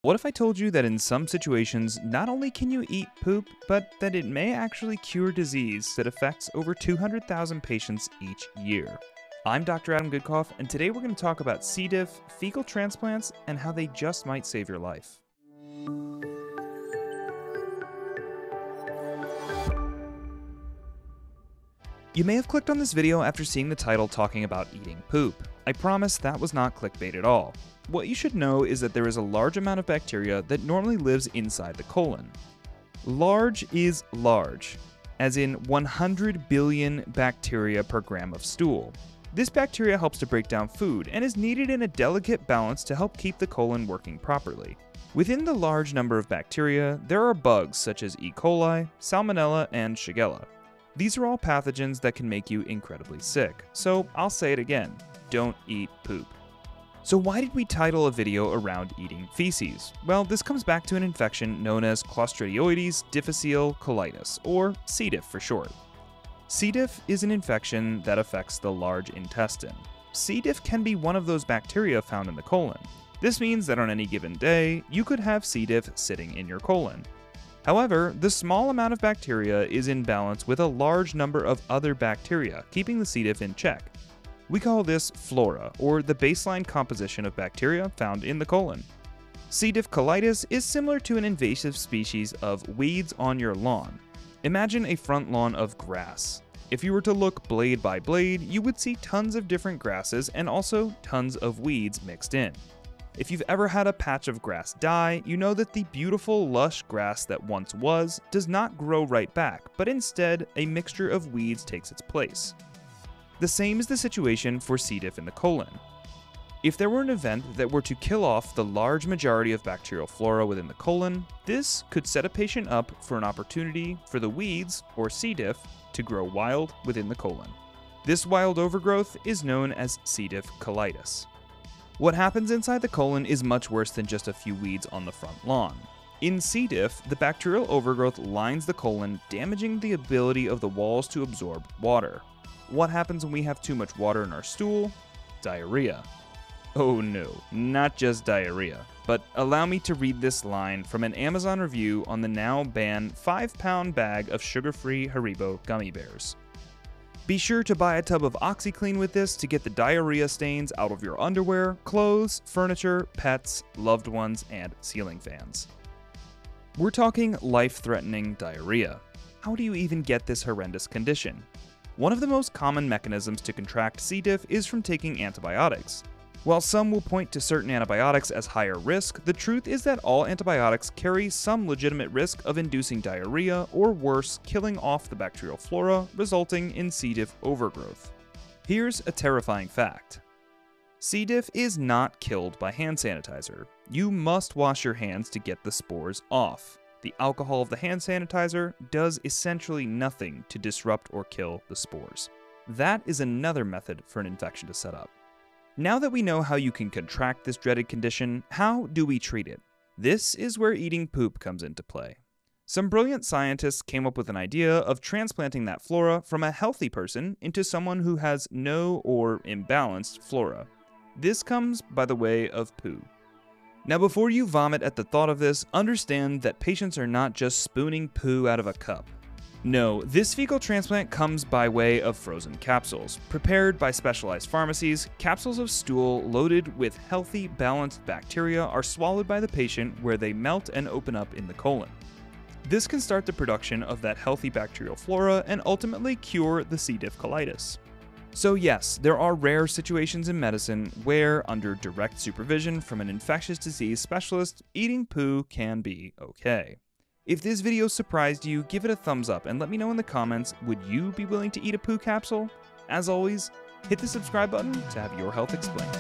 What if I told you that in some situations, not only can you eat poop, but that it may actually cure disease that affects over 200,000 patients each year? I'm Dr. Adam Goodcoff, and today we're going to talk about C. diff, fecal transplants, and how they just might save your life. You may have clicked on this video after seeing the title talking about eating poop. I promise that was not clickbait at all. What you should know is that there is a large amount of bacteria that normally lives inside the colon. Large is large, as in 100 billion bacteria per gram of stool. This bacteria helps to break down food and is needed in a delicate balance to help keep the colon working properly. Within the large number of bacteria, there are bugs such as E. coli, Salmonella, and Shigella. These are all pathogens that can make you incredibly sick, so I'll say it again, don't eat poop. So why did we title a video around eating feces? Well, this comes back to an infection known as Clostridioides difficile colitis, or C. diff for short. C. diff is an infection that affects the large intestine. C. diff can be one of those bacteria found in the colon. This means that on any given day, you could have C. diff sitting in your colon. However, the small amount of bacteria is in balance with a large number of other bacteria, keeping the C. diff in check. We call this Flora, or the baseline composition of bacteria found in the colon. C. diff colitis is similar to an invasive species of weeds on your lawn. Imagine a front lawn of grass. If you were to look blade by blade, you would see tons of different grasses and also tons of weeds mixed in. If you've ever had a patch of grass die, you know that the beautiful, lush grass that once was does not grow right back, but instead, a mixture of weeds takes its place. The same is the situation for C. diff in the colon. If there were an event that were to kill off the large majority of bacterial flora within the colon, this could set a patient up for an opportunity for the weeds, or C. diff, to grow wild within the colon. This wild overgrowth is known as C. diff colitis. What happens inside the colon is much worse than just a few weeds on the front lawn. In C. diff, the bacterial overgrowth lines the colon, damaging the ability of the walls to absorb water. What happens when we have too much water in our stool? Diarrhea. Oh no, not just diarrhea. But allow me to read this line from an Amazon review on the now banned 5-pound bag of sugar-free Haribo gummy bears. Be sure to buy a tub of OxyClean with this to get the diarrhea stains out of your underwear, clothes, furniture, pets, loved ones, and ceiling fans. We're talking life-threatening diarrhea. How do you even get this horrendous condition? One of the most common mechanisms to contract C. diff is from taking antibiotics. While some will point to certain antibiotics as higher risk, the truth is that all antibiotics carry some legitimate risk of inducing diarrhea or worse, killing off the bacterial flora, resulting in C. diff overgrowth. Here's a terrifying fact. C. diff is not killed by hand sanitizer. You must wash your hands to get the spores off. The alcohol of the hand sanitizer does essentially nothing to disrupt or kill the spores. That is another method for an infection to set up. Now that we know how you can contract this dreaded condition, how do we treat it? This is where eating poop comes into play. Some brilliant scientists came up with an idea of transplanting that flora from a healthy person into someone who has no or imbalanced flora. This comes by the way of poo. Now before you vomit at the thought of this, understand that patients are not just spooning poo out of a cup. No, this fecal transplant comes by way of frozen capsules. Prepared by specialized pharmacies, capsules of stool loaded with healthy, balanced bacteria are swallowed by the patient where they melt and open up in the colon. This can start the production of that healthy bacterial flora and ultimately cure the C. diff colitis. So yes, there are rare situations in medicine where, under direct supervision from an infectious disease specialist, eating poo can be okay. If this video surprised you, give it a thumbs up and let me know in the comments, would you be willing to eat a poo capsule? As always, hit the subscribe button to have your health explained.